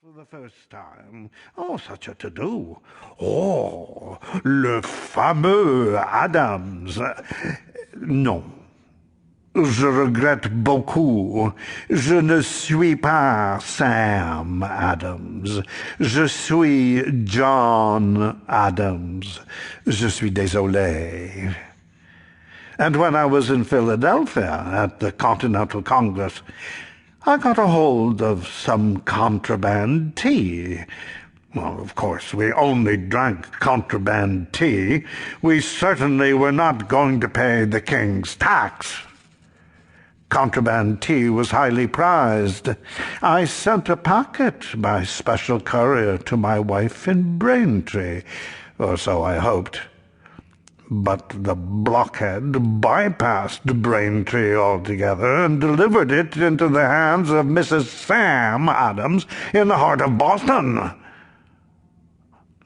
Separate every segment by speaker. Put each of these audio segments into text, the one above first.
Speaker 1: for the first time. Oh, such a to-do. Oh, le fameux Adams. Non. Je regrette beaucoup. Je ne suis pas Sam Adams. Je suis John Adams. Je suis désolé. And when I was in Philadelphia at the Continental Congress, I got a hold of some contraband tea. Well, of course, we only drank contraband tea. We certainly were not going to pay the king's tax. Contraband tea was highly prized. I sent a packet by special courier to my wife in Braintree, or so I hoped. But the blockhead bypassed Braintree altogether and delivered it into the hands of Mrs. Sam Adams in the heart of Boston.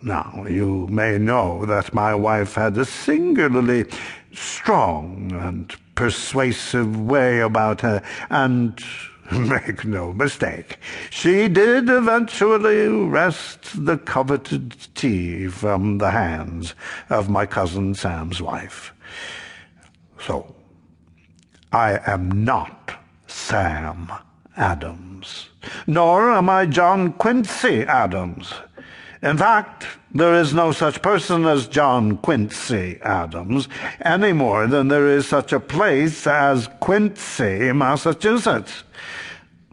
Speaker 1: Now, you may know that my wife had a singularly strong and persuasive way about her, and make no mistake, she did eventually wrest the coveted tea from the hands of my cousin Sam's wife. So, I am not Sam Adams, nor am I John Quincy Adams. In fact, there is no such person as John Quincy Adams, any more than there is such a place as Quincy, Massachusetts.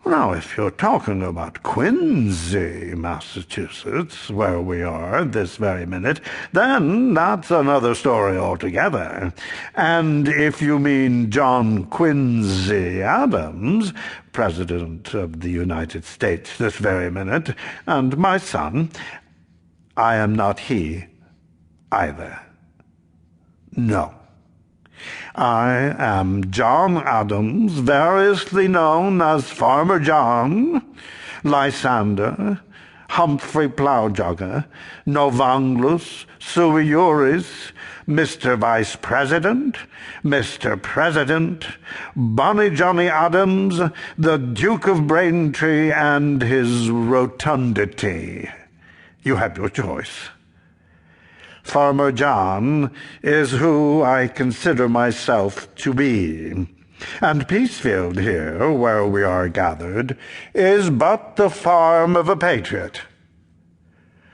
Speaker 1: Now, if you're talking about Quincy, Massachusetts, where we are this very minute, then that's another story altogether. And if you mean John Quincy Adams, President of the United States this very minute, and my son, I am not he either. No. I am John Adams, variously known as Farmer John, Lysander, Humphrey Plowjogger, Novanglus, Sui Juris, Mr. Vice President, Mr. President, Bonnie Johnny Adams, the Duke of Braintree, and his rotundity. You have your choice. Farmer John is who I consider myself to be, and Peacefield here, where we are gathered, is but the farm of a patriot.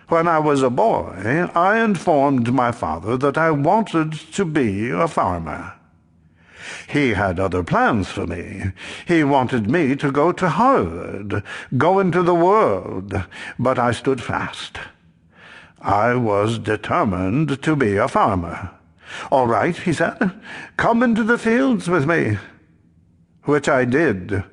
Speaker 1: When I was a boy, I informed my father that I wanted to be a farmer. He had other plans for me. He wanted me to go to Harvard, go into the world, but I stood fast. I was determined to be a farmer. All right, he said, come into the fields with me, which I did.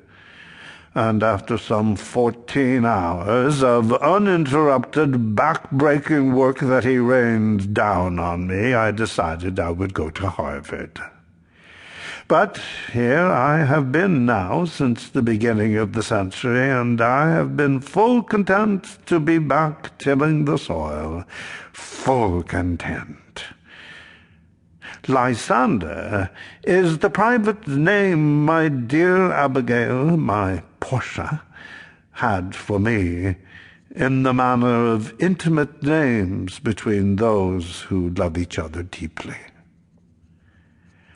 Speaker 1: And after some 14 hours of uninterrupted, back-breaking work that he rained down on me, I decided I would go to Harvard. But here I have been now since the beginning of the century, and I have been full content to be back tilling the soil. Full content. Lysander is the private name my dear Abigail, my Portia, had for me, in the manner of intimate names between those who love each other deeply.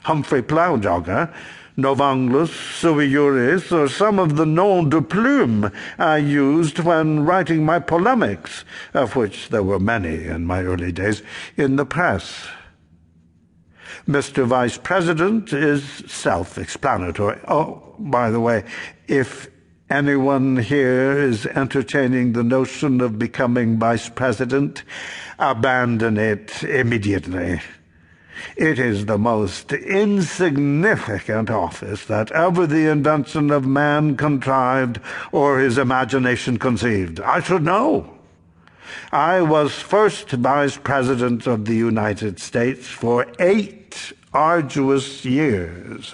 Speaker 1: Humphrey Plowjogger, Novanglus, Sui Juris, or some of the noms de plume I used when writing my polemics, of which there were many in my early days, in the press. Mr. Vice President is self-explanatory. Oh, by the way, if anyone here is entertaining the notion of becoming Vice President, abandon it immediately. It is the most insignificant office that ever the invention of man contrived or his imagination conceived. I should know. I was first Vice President of the United States for 8 arduous years.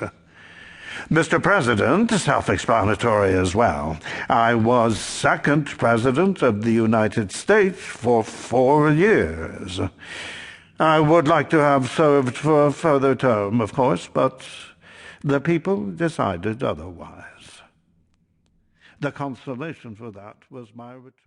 Speaker 1: Mr. President, self-explanatory as well. I was second President of the United States for 4 years. I would like to have served for a further term, of course, but the people decided otherwise. The consolation for that was my return.